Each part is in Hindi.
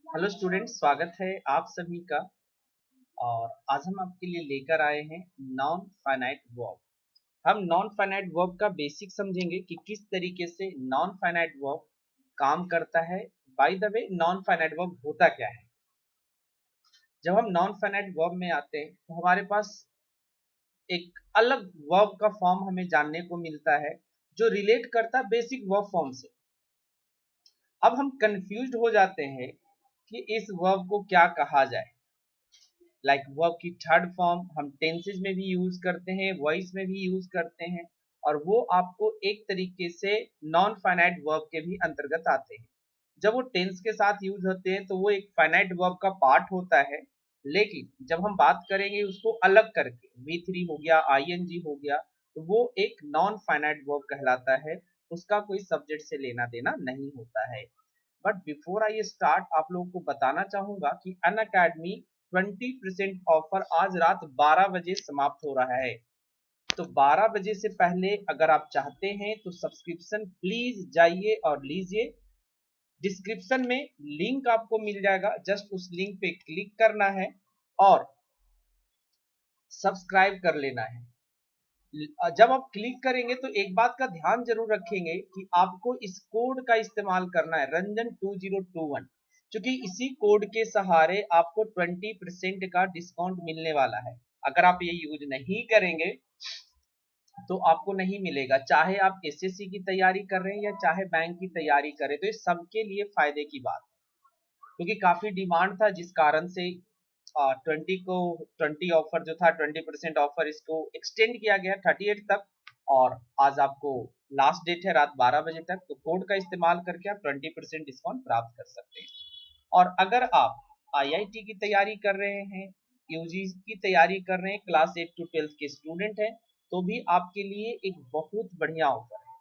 हेलो स्टूडेंट, स्वागत है आप सभी का। और आज हम आपके लिए लेकर आए हैं नॉन फाइनाइट वर्ब। हम नॉन फाइनाइट वर्ब का बेसिक समझेंगे कि किस तरीके से नॉन फाइनाइट वर्ब काम करता है। By the way, non finite verb होता क्या है? जब हम नॉन फाइनाइट वर्ब में आते हैं तो हमारे पास एक अलग वर्ब का फॉर्म हमें जानने को मिलता है जो रिलेट करता है बेसिक वर्ब फॉर्म से। अब हम कंफ्यूज्ड हो जाते हैं कि इस वर्ब को क्या कहा जाए। लाइक वर्ब की थर्ड फॉर्म हम टेंसेज में भी यूज करते हैं, वॉइस में भी यूज करते हैं, और वो आपको एक तरीके से नॉन फाइनाइट वर्ब के भी अंतर्गत आते हैं। जब वो टेंस के साथ यूज होते हैं तो वो एक फाइनाइट वर्ब का पार्ट होता है, लेकिन जब हम बात करेंगे उसको अलग करके, V3 हो गया, ING हो गया, तो वो एक नॉन फाइनाइट वर्ब कहलाता है। उसका कोई सब्जेक्ट से लेना देना नहीं होता है। बट बिफोर आई स्टार्ट, आप लोगों को बताना चाहूंगा कि अन अकेडमी 20% ऑफर आज रात 12 बजे समाप्त हो रहा है। तो 12 बजे से पहले अगर आप चाहते हैं तो सब्सक्रिप्शन प्लीज जाइए और लीजिए। डिस्क्रिप्शन में लिंक आपको मिल जाएगा, जस्ट उस लिंक पे क्लिक करना है और सब्सक्राइब कर लेना है। जब आप क्लिक करेंगे तो एक बात का ध्यान जरूर रखेंगे कि आपको इस कोड का इस्तेमाल करना है, रंजन 2021। क्योंकि इसी कोड के सहारे आपको 20% का डिस्काउंट मिलने वाला है। अगर आप ये यूज नहीं करेंगे तो आपको नहीं मिलेगा, चाहे आप SSC की तैयारी कर रहे हैं या चाहे बैंक की तैयारी करें, तो ये सबके लिए फायदे की बात है। क्योंकि काफी डिमांड था, जिस कारण से 20 ऑफर जो था, 20% ऑफर, इसको एक्सटेंड किया गया 38 तक। और आज आपको लास्ट डेट है रात 12 बजे तक, तो कोड का इस्तेमाल करके आप 20% डिस्काउंट प्राप्त कर सकते हैं। और अगर आप IIT की तैयारी कर रहे हैं, UG की तैयारी कर रहे हैं, क्लास 8 टू 12 के स्टूडेंट हैं, तो भी आपके लिए एक बहुत बढ़िया ऑफर है।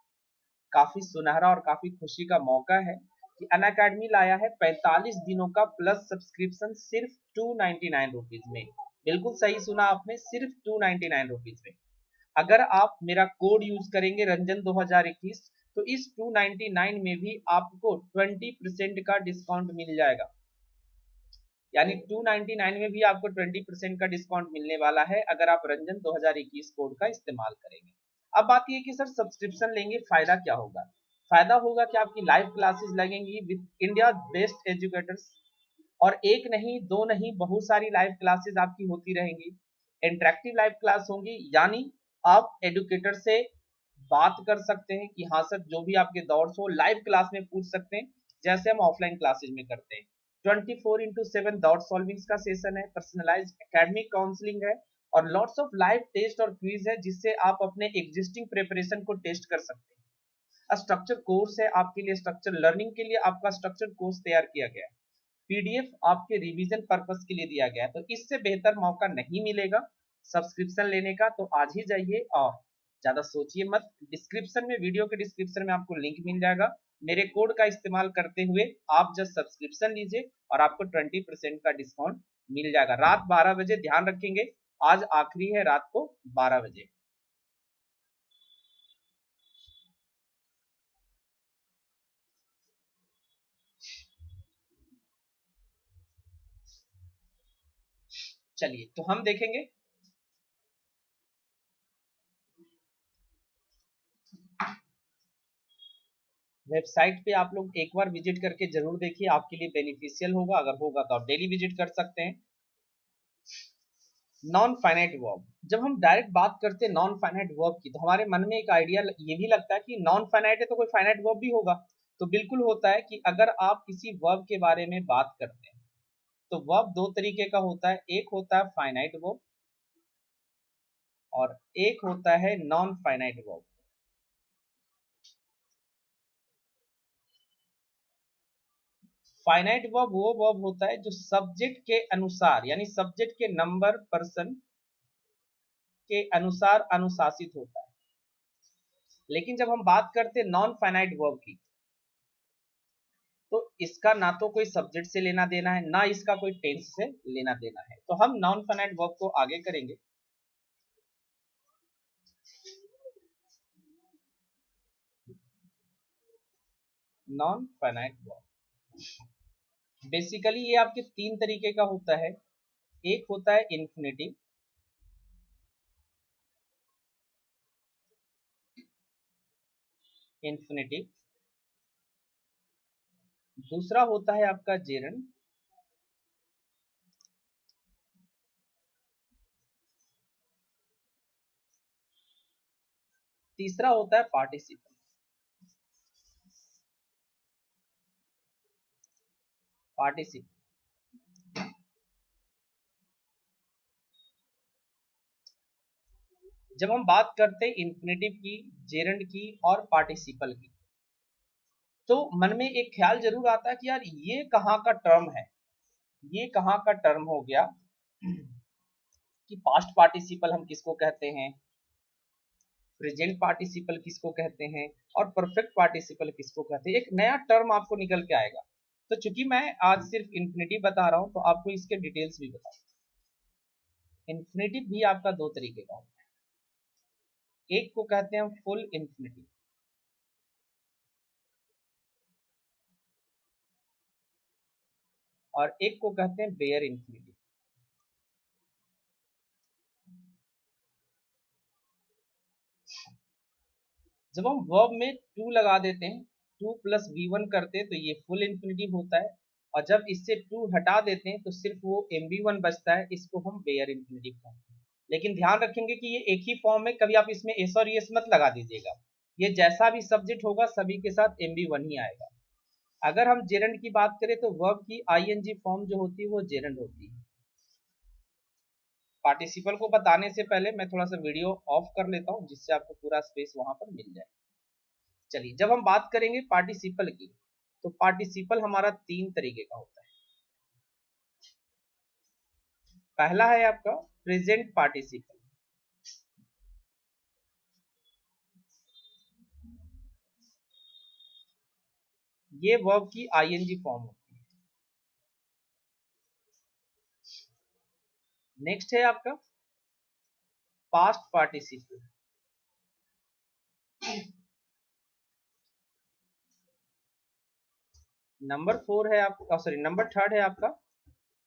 काफी सुनहरा और काफी खुशी का मौका है कि अनअकैडमी लाया है 45 दिनों का प्लस सब्सक्रिप्शन सिर्फ 299 रुपीज में। बिल्कुल सही सुना आपने, सिर्फ 299 रुपीज में। अगर आप मेरा कोड यूज करेंगे रंजन 2021, तो इस 299 में भी आपको 20% का डिस्काउंट मिल जाएगा। यानी 299 में भी आपको 20% का डिस्काउंट मिलने वाला है अगर आप रंजन 2021 कोड का इस्तेमाल करेंगे। अब बात ये कि सर सब्सक्रिप्शन लेंगे फायदा क्या होगा? फायदा होगा कि आपकी लाइव क्लासेस लगेंगी विद इंडिया बेस्ट एजुकेटर्स। और एक नहीं, दो नहीं, बहुत सारी लाइव क्लासेस आपकी होती रहेंगी। इंटरेक्टिव लाइव क्लास होंगी, यानी आप एडुकेटर से बात कर सकते हैं कि हाँ सर, जो भी आपके डाउट्स हो लाइव क्लास में पूछ सकते हैं, जैसे हम ऑफलाइन क्लासेज में करते हैं। 24/7 डाउट सॉल्विंग का सेशन है, पर्सनलाइज्ड एकेडमिक काउंसलिंग है, और लॉट्स ऑफ लाइव टेस्ट और क्विज है, जिससे आप अपने एग्जिस्टिंग प्रिपरेशन को टेस्ट कर सकते हैं। स्ट्रक्चर कोर्स है आपके लिए, स्ट्रक्चर लर्निंग के लिए आपका स्ट्रक्चर कोर्स तैयार किया गया है। PDF आपके रिवीजन पर्पस के लिए दिया गया है, तो इससे बेहतर मौका नहीं मिलेगा सब्सक्रिप्शन लेने का। तो आज ही जाइए और ज्यादा सोचिए मत। डिस्क्रिप्शन में, वीडियो के डिस्क्रिप्शन में आपको लिंक मिल जाएगा। मेरे कोड का इस्तेमाल करते हुए आप जस्ट सब्सक्रिप्शन लीजिए और आपको 20% का डिस्काउंट मिल जाएगा रात 12 बजे। ध्यान रखेंगे, आज आखिरी है रात को 12 बजे। चलिए तो हम देखेंगे। वेबसाइट पे आप लोग एक बार विजिट करके जरूर देखिए, आपके लिए बेनिफिशियल होगा। अगर होगा तो आप डेली विजिट कर सकते हैं। नॉन फाइनाइट वर्ब, जब हम डायरेक्ट बात करते हैं नॉन फाइनाइट वर्ब की, तो हमारे मन में एक आइडिया ये भी लगता है कि नॉन फाइनाइट है तो कोई फाइनाइट वर्ब भी होगा। तो बिल्कुल होता है कि अगर आप किसी वर्ब के बारे में बात करते हैं तो वर्ब दो तरीके का होता है, एक होता है फाइनाइट वर्ब और एक होता है non finite verb. Finite verb वो वर्ब होता है जो सब्जेक्ट के अनुसार, यानी सब्जेक्ट के नंबर पर्सन के अनुसार अनुशासित होता है। लेकिन जब हम बात करते हैं नॉन फाइनाइट वर्ब की, तो इसका ना तो कोई सब्जेक्ट से लेना देना है, ना इसका कोई टेंस से लेना देना है। तो हम नॉन फाइनाइट वर्ब को आगे करेंगे। नॉन फाइनाइट वर्ब, बेसिकली ये आपके तीन तरीके का होता है। एक होता है इन्फिनेटिव, इन्फिनेटिव। दूसरा होता है आपका जेरंड। तीसरा होता है पार्टिसिपल। पार्टिसिपल जब हम बात करते हैं इन्फिनेटिव की, जेरंड की और पार्टिसिपल की, तो मन में एक ख्याल जरूर आता है कि यार ये कहाँ का टर्म है, ये कहाँ का टर्म हो गया कि पास्ट पार्टिसिपल हम किसको कहते हैं, प्रेजेंट पार्टिसिपल किसको कहते हैं, और परफेक्ट पार्टिसिपल किसको कहते हैं। एक नया टर्म आपको निकल के आएगा। तो चूंकि मैं आज सिर्फ इन्फिनेटिव बता रहा हूं तो आपको इसके डिटेल्स भी बताऊं। इन्फिनेटिव भी आपका दो तरीके का होता है। एक को कहते हैं फुल इन्फिनेटिव, और एक को कहते हैं बेयर इन्फिनेटिव। जब हम वर्ब में टू लगा देते हैं, टू प्लस वी वन करते हैं, तो ये फुल इन्फिनेटिव होता है। और जब इससे टू हटा देते हैं तो सिर्फ वो MB1 बचता है, इसको हम बेयर इन्फिनेटिव कहते हैं। लेकिन ध्यान रखेंगे कि ये एक ही फॉर्म है, कभी आप इसमें एस और एस मत लगा दीजिएगा। ये जैसा भी सब्जेक्ट होगा सभी के साथ MB1 ही आएगा। अगर हम जेरंड की बात करें तो वर्ब की ING फॉर्म जो होती है वो जेरंड होती है। पार्टिसिपल को बताने से पहले मैं थोड़ा सा वीडियो ऑफ कर लेता हूँ, जिससे आपको पूरा स्पेस वहां पर मिल जाए। चलिए, जब हम बात करेंगे पार्टिसिपल की, तो पार्टिसिपल हमारा तीन तरीके का होता है। पहला है आपका प्रेजेंट पार्टिसिपल। ये वर्ब की ING फॉर्म होती है। नेक्स्ट है आपका पास्ट पार्टिसिपल। नंबर फोर है आपका, सॉरी नंबर थर्ड है आपका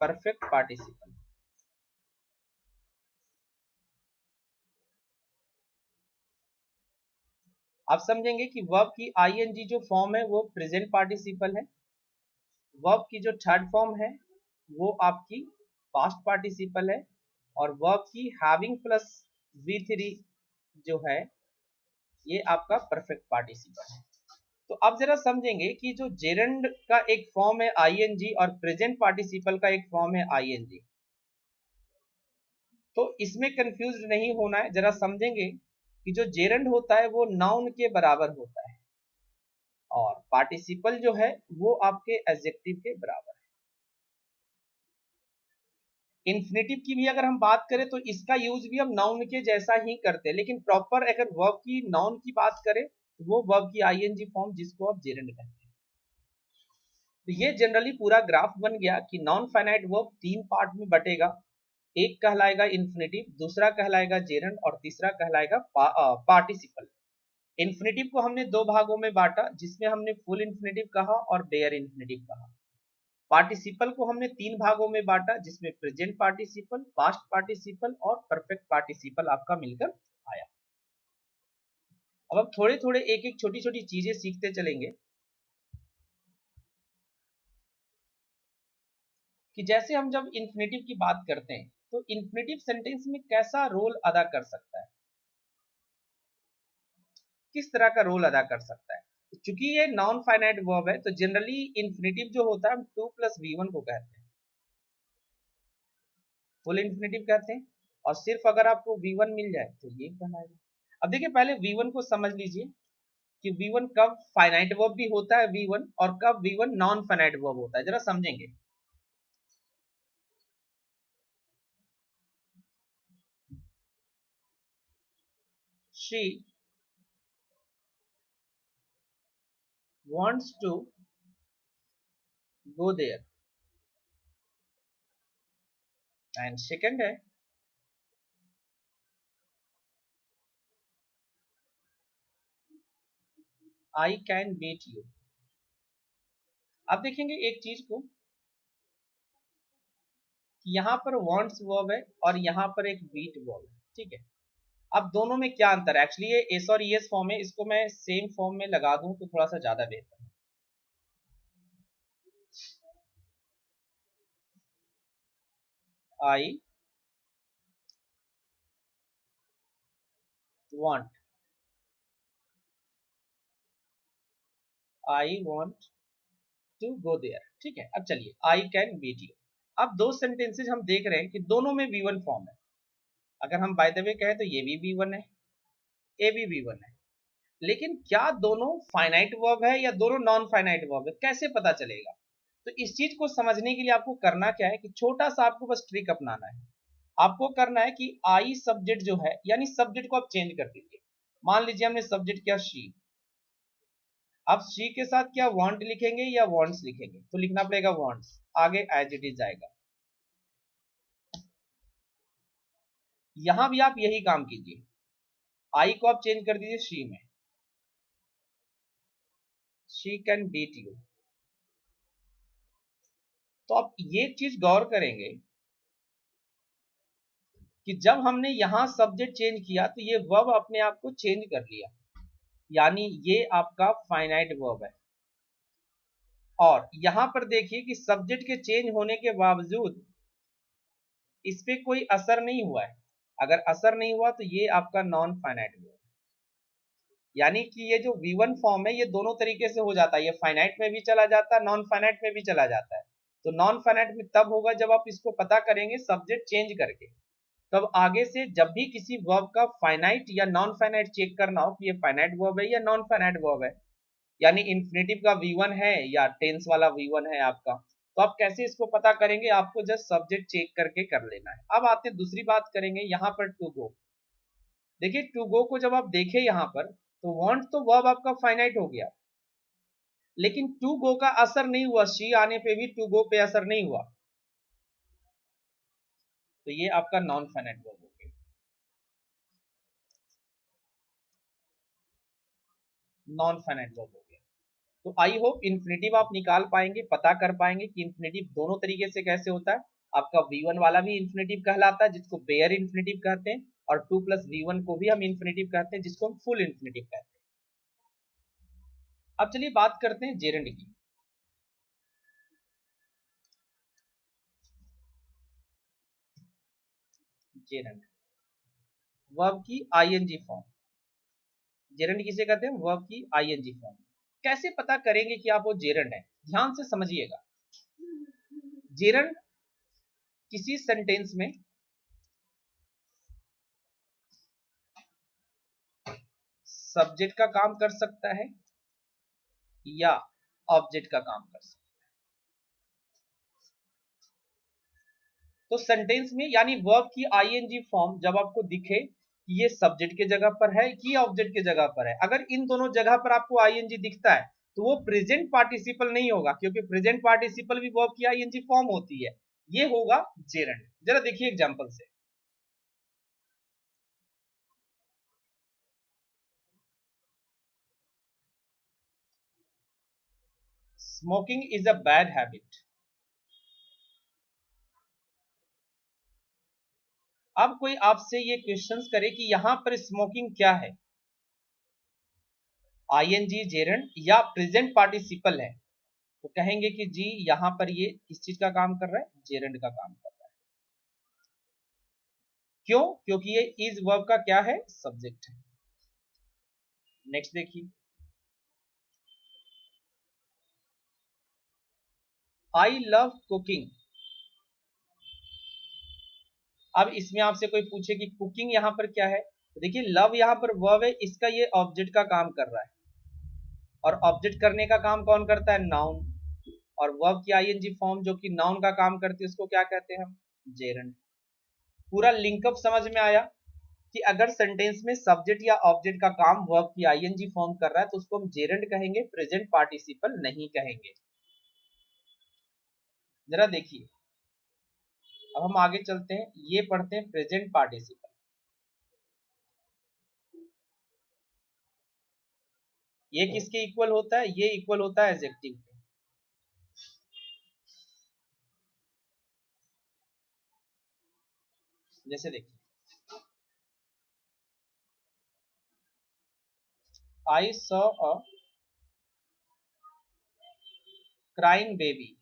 परफेक्ट पार्टिसिपल। आप समझेंगे कि वर्ब की ING जो फॉर्म है वो प्रेजेंट पार्टिसिपल है। वर्ब की जो थर्ड फॉर्म है वो आपकी पास्ट पार्टिसिपल है। और वर्ब की हैविंग प्लस V3 जो है ये आपका परफेक्ट पार्टिसिपल है। तो आप जरा समझेंगे कि जो जेरंड का एक फॉर्म है ING और प्रेजेंट पार्टिसिपल का एक फॉर्म है ING, तो इसमें कंफ्यूज नहीं होना है। जरा समझेंगे कि जो जेरंड होता है वो नाउन के बराबर होता है, और पार्टिसिपल जो है वो आपके एडजेक्टिव के बराबर है। इन्फिनेटिव की भी अगर हम बात करें तो इसका यूज भी हम नाउन के जैसा ही करते हैं, लेकिन प्रॉपर अगर वर्ब की नाउन की बात करें तो वो वर्ब की ING फॉर्म जिसको आप जेरंड कहते हैं। तो ये जनरली पूरा ग्राफ बन गया कि नॉन फाइनाइट वर्ब तीन पार्ट में बटेगा। एक कहलाएगा इन्फिनेटिव, दूसरा कहलाएगा जेरंड, और तीसरा कहलाएगा पार्टिसिपल। इन्फिनेटिव को हमने दो भागों में बांटा, जिसमें हमने फुल इन्फिनेटिव कहा और बेयर इन्फिनेटिव कहा। पार्टिसिपल को हमने तीन भागों में बांटा, जिसमें प्रेजेंट पार्टिसिपल, पास्ट पार्टिसिपल और परफेक्ट पार्टिसिपल आपका मिलकर आया। अब हम थोड़े थोड़े एक एक छोटी छोटी चीजें सीखते चलेंगे कि जैसे हम जब इन्फिनेटिव की बात करते हैं तो इन्फिनेटिव सेंटेंस में कैसा रोल अदा कर सकता है, किस तरह का रोल अदा कर सकता है। चूंकि ये नॉन फाइनाइट वर्ब है तो जनरली इन्फिनेटिव जो होता है हम 2 + V1 को कहते हैं, फुल इन्फिनेटिव कहते हैं। और सिर्फ अगर आपको V1 मिल जाए तो ये कहलाएगा। अब देखिए, पहले V1 को समझ लीजिए कि V1 कब फाइनाइट वर्ब भी होता है V1, और कब V1 नॉन फाइनाइट वर्ब होता है, जरा समझेंगे। She wants to go there। And second है I can beat you। अब देखेंगे एक चीज को कि यहाँ पर वांट्स वर्ब है और यहाँ पर एक बीट वर्ब है, ठीक है। अब दोनों में क्या अंतर है? एक्चुअली ये एस और ईएस फॉर्म है, इसको मैं सेम फॉर्म में लगा दूं तो थोड़ा सा ज्यादा बेहतर है। I want, I want to go there, ठीक है। अब चलिए, आई कैन बीट यू। अब दो सेंटेंसेज हम देख रहे हैं कि दोनों में वी वन फॉर्म है। अगर हम बाय द वे कहें तो ये भी वी वन है, ए भी वी वन है, लेकिन क्या दोनों फाइनाइट वर्ब है या दोनों नॉन फाइनाइट वर्ब है, कैसे पता चलेगा? तो इस चीज को समझने के लिए आपको करना क्या है कि छोटा सा आपको बस ट्रिक अपनाना है। आपको करना है कि आई सब्जेक्ट जो है, यानी सब्जेक्ट को आप चेंज कर दीजिए। मान लीजिए हमने सब्जेक्ट किया शी, अब शी के साथ क्या वांट लिखेंगे या वांट्स लिखेंगे? तो लिखना पड़ेगा वांट्स, आगे एज इट इज जाएगा। यहां भी आप यही काम कीजिए, आई को आप चेंज कर दीजिए शी में, शी कैन बीट यू। तो आप ये चीज गौर करेंगे कि जब हमने यहां सब्जेक्ट चेंज किया तो ये वर्ब अपने आप को चेंज कर लिया, यानी ये आपका फाइनाइट वर्ब है। और यहां पर देखिए कि सब्जेक्ट के चेंज होने के बावजूद इस पे कोई असर नहीं हुआ है। अगर असर नहीं हुआ तो ये आपका नॉन फाइनाइट वर्ब, यानी कि ये जो V1 फॉर्म है ये दोनों तरीके से हो जाता है, ये फाइनाइट में भी चला जाता है, नॉन फाइनाइट में भी चला जाता है। तो नॉन फाइनाइट में तब होगा जब आप इसको पता करेंगे सब्जेक्ट चेंज करके। तब आगे से जब भी किसी वर्ब का फाइनाइट या नॉन फाइनाइट चेक करना हो कि ये फाइनाइट वर्ब है या नॉन फाइनाइट वर्ब है, यानी इन्फिनेटिव का V1 है या टेंस वाला V1 है आपका, तो आप कैसे इसको पता करेंगे? आपको जस्ट सब्जेक्ट चेक करके कर लेना है। अब आते दूसरी बात करेंगे यहाँ पर टू गो। देखिए टू गो को जब आप देखें यहाँ पर तो वांट तो वर्ब आपका फाइनाइट हो गया, लेकिन टू गो का असर नहीं हुआ, शी आने पे भी टू गो पे असर नहीं हुआ, तो ये आपका नॉन फाइनाइट वर्ब हो गया। नॉन फाइनाइट वर्ब हो गया। तो आई होप इन्फिनेटिव आप निकाल पाएंगे, पता कर पाएंगे कि इन्फिनेटिव दोनों तरीके से कैसे होता है। आपका V1 वाला भी इन्फिनेटिव कहलाता है जिसको बेयर इन्फिनेटिव कहते हैं, और 2 प्लस V1 को भी हम इन्फिनेटिव कहते हैं जिसको हम फुल इन्फिनेटिव कहते हैं। अब चलिए बात करते हैं जेरेंड की। जेरेंड वर्ब की आईएनजी फॉर्म, जेरेंड किसे कहते हैं? वर्ब की आईएनजी फॉर्म। कैसे पता करेंगे कि आप वो जेरेंड है? ध्यान से समझिएगा। जेरेंड किसी सेंटेंस में सब्जेक्ट का काम कर सकता है या ऑब्जेक्ट का काम कर सकता है। तो सेंटेंस में यानी वर्ब की आईएनजी फॉर्म जब आपको दिखे कि ये सब्जेक्ट के जगह पर है कि ऑब्जेक्ट के जगह पर है, अगर इन दोनों जगह पर आपको आईएनजी दिखता है तो वो प्रेजेंट पार्टिसिपल नहीं होगा, क्योंकि प्रेजेंट पार्टिसिपल भी वर्ब की आईएनजी फॉर्म होती है। ये होगा जेरंड। जरा देखिए एग्जांपल से, smoking is a bad habit. अब कोई आपसे ये क्वेश्चंस करे कि यहां पर स्मोकिंग क्या है, आईएनजी जेरंड या प्रेजेंट पार्टिसिपल है, तो कहेंगे कि जी यहां पर ये किस चीज का काम कर रहा है? जेरंड का काम कर रहा है। क्यों? क्योंकि ये इज वर्ब का क्या है? सब्जेक्ट है। नेक्स्ट देखिए, आई लव कुकिंग। अब इसमें आपसे कोई पूछे कि कुकिंग यहां पर क्या है, तो देखिए लव यहां पर वर्ब है, इसका ये ऑब्जेक्ट का काम कर रहा है, और ऑब्जेक्ट करने का काम कौन करता है? नाउन। और वर्ब की आईएनजी फॉर्म जो कि नाउन का काम करती है उसको क्या कहते हैं हम? जेरंड। पूरा लिंकअप समझ में आया कि अगर सेंटेंस में सब्जेक्ट या ऑब्जेक्ट का काम वर्ब की आईएनजी फॉर्म कर रहा है तो उसको हम जेरंड कहेंगे, प्रेजेंट पार्टिसिपल नहीं कहेंगे। जरा देखिए, अब हम आगे चलते हैं, ये पढ़ते हैं प्रेजेंट पार्टिसिपल। ये किसके इक्वल होता है? ये इक्वल होता है एडजेक्टिव के। जैसे देखिए, I saw a crying baby.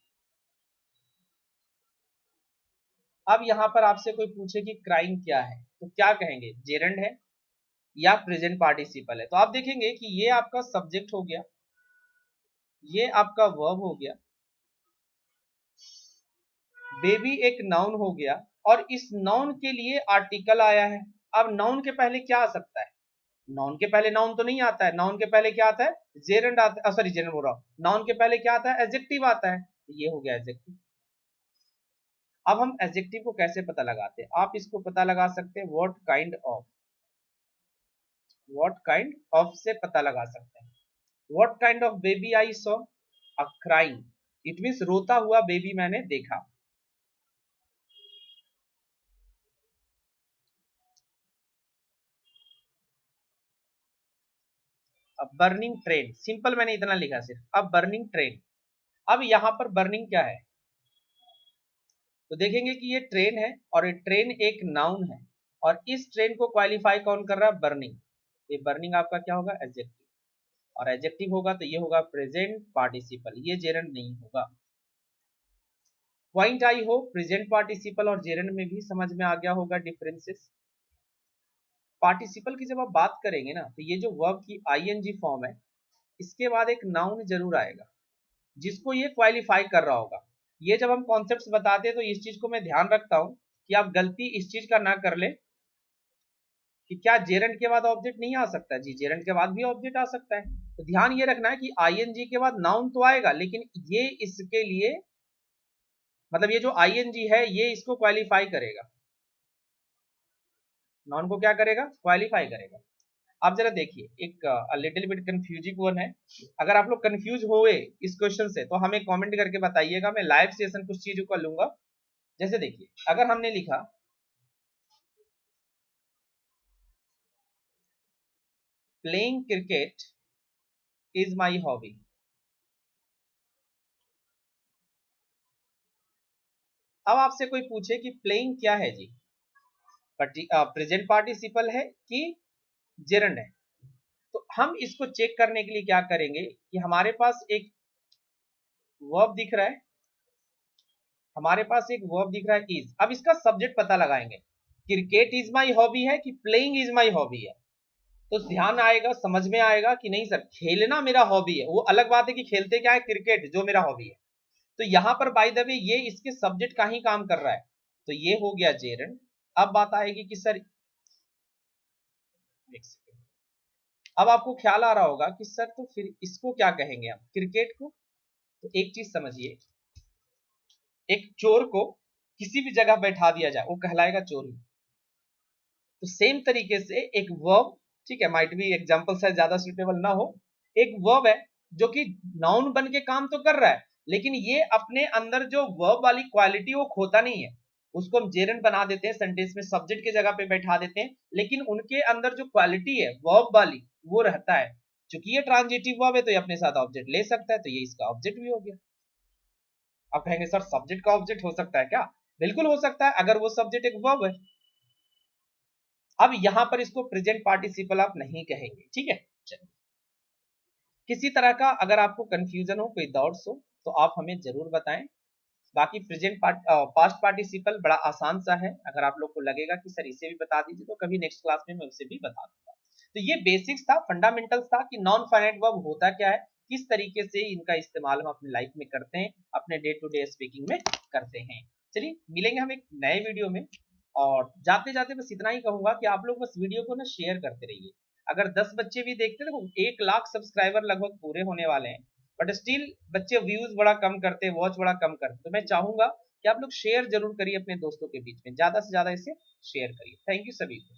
अब यहाँ पर आपसे कोई पूछे कि क्राइंग क्या है, तो क्या कहेंगे, जेरंड है या प्रेजेंट पार्टिसिपल है। तो आप देखेंगे कि ये आपका सब्जेक्ट हो गया, ये आपका वर्ब हो गया, बेबी एक नाउन हो गया, और इस नाउन के लिए आर्टिकल आया है। अब नाउन के पहले क्या आ सकता है, नाउन के पहले नाउन तो नहीं आता है, नाउन के पहले क्या आता है, जेरंड आता है, सॉरी जेरंड बोल रहा हूं, नाउन के पहले क्या आता है, एडजेक्टिव आता है, ये हो गया एडजेक्टिव। अब हम एडजेक्टिव को कैसे पता लगाते हैं, आप इसको पता लगा सकते हैं व्हाट काइंड ऑफ से पता लगा सकते हैं। What kind of baby I saw, a crying, it means रोता हुआ बेबी मैंने देखा। अब बर्निंग ट्रेन, सिंपल मैंने इतना लिखा सिर्फ। अब बर्निंग ट्रेन, अब यहां पर बर्निंग क्या है, तो देखेंगे कि ये ट्रेन है और ये ट्रेन एक नाउन है, और इस ट्रेन को क्वालिफाई कौन कर रहा है, बर्निंग। ये बर्निंग आपका क्या होगा, एडजेक्टिव, और एडजेक्टिव होगा तो ये होगा प्रेजेंट पार्टिसिपल, ये जेरंड नहीं होगा। पॉइंट आई हो, प्रेजेंट पार्टिसिपल और जेरंड में भी समझ में आ गया होगा डिफरेंसेस। पार्टिसिपल की जब आप बात करेंगे ना, तो ये जो वर्ब की आईएनजी फॉर्म है, इसके बाद एक नाउन जरूर आएगा जिसको ये क्वालिफाई कर रहा होगा। ये जब हम कॉन्सेप्ट्स बताते हैं तो इस चीज को मैं ध्यान रखता हूं कि आप गलती इस चीज का ना कर ले कि क्या जेरंड के बाद ऑब्जेक्ट नहीं आ सकता, जी जेरंड के बाद भी ऑब्जेक्ट आ सकता है। तो ध्यान ये रखना है कि आईएनजी के बाद नाउन तो आएगा, लेकिन ये इसके लिए, मतलब ये जो आईएनजी है ये इसको क्वालिफाई करेगा, नाउन को क्या करेगा, क्वालिफाई करेगा। आप जरा देखिए, एक लिटिल बिट कंफ्यूजिंग वन है, अगर आप लोग कंफ्यूज हुए इस क्वेश्चन से तो हमें कमेंट करके बताइएगा, मैं लाइव सेशन कुछ चीजों का लूंगा। जैसे देखिए, अगर हमने लिखा playing cricket is my hobby, अब आपसे कोई पूछे कि प्लेइंग क्या है जी, प्रेजेंट पार्टिसिपल है कि जेरंड है, तो हम इसको चेक करने के लिए क्या करेंगे कि हमारे पास एक वर्ब दिख रहा है, हमारे पास एक वर्ब दिख रहा है इज, अब इसका सब्जेक्ट पता लगाएंगे, क्रिकेट इज माई हॉबी है कि प्लेइंग इज माई हॉबी है। तो ध्यान आएगा, समझ में आएगा कि नहीं सर खेलना मेरा हॉबी है, वो अलग बात है कि खेलते क्या है, क्रिकेट जो मेरा हॉबी है। तो यहां पर बाय द वे ये इसके सब्जेक्ट का ही काम कर रहा है, तो ये हो गया जेरंड। अब बात आएगी कि सर, एक सेकेंड, अब आपको ख्याल आ रहा होगा कि सर तो फिर इसको क्या कहेंगे हम, क्रिकेट को। तो एक चीज समझिए, एक चोर को किसी भी जगह बैठा दिया जाए वो कहलाएगा चोरी। तो सेम तरीके से एक वर्ब, ठीक है, माइट बी एग्जांपल शायद ज्यादा सुटेबल ना हो, एक वर्ब है जो कि नाउन बन के काम तो कर रहा है, लेकिन ये अपने अंदर जो वर्ब वाली क्वालिटी वो खोता नहीं है, उसको हम जेरंड बना देते हैं, सेंटेंस में सब्जेक्ट की जगह पे बैठा देते हैं, लेकिन उनके अंदर जो क्वालिटी है वर्ब वाली वो रहता है। चूंकि ये ट्रांजिटिव वर्ब है तो ये अपने साथ ऑब्जेक्ट ले सकता है, तो ये इसका ऑब्जेक्ट भी हो गया। आप कहेंगे सर सब्जेक्ट का ऑब्जेक्ट हो सकता है क्या, बिल्कुल हो सकता है, अगर वो सब्जेक्ट एक वर्ब है। अब यहां पर इसको प्रेजेंट पार्टिसिपल आप नहीं कहेंगे, ठीक है। चलिए, किसी तरह का अगर आपको कंफ्यूजन हो, कोई डाउट्स हो, तो आप हमें जरूर बताएं। बाकी पास्ट पार्टिसिपल बड़ा आसान सा है, अगर आप लोग को लगेगा कि सर इसे भी बता दीजिए तो कभी नेक्स्ट क्लास में मैं उसे भी बता दूंगा। तो ये बेसिक्स था, फंडामेंटल्स था कि नॉन फाइनाइट वर्ब होता क्या है, किस तरीके से इनका इस्तेमाल हम अपनी लाइफ में करते हैं, अपने डे टू डे स्पीकिंग में करते हैं। चलिए मिलेंगे हम एक नए वीडियो में, और जाते जाते बस इतना ही कहूंगा कि आप लोग बस वीडियो को ना शेयर करते रहिए। अगर 10 बच्चे भी देखते हैं, तो 1 लाख सब्सक्राइबर लगभग पूरे होने वाले हैं, बट स्टिल बच्चे व्यूज बड़ा कम करते हैं, वॉच बड़ा कम करते हैं। तो मैं चाहूंगा कि आप लोग शेयर जरूर करिए अपने दोस्तों के बीच में, ज्यादा से ज्यादा इसे शेयर करिए। थैंक यू सभी को।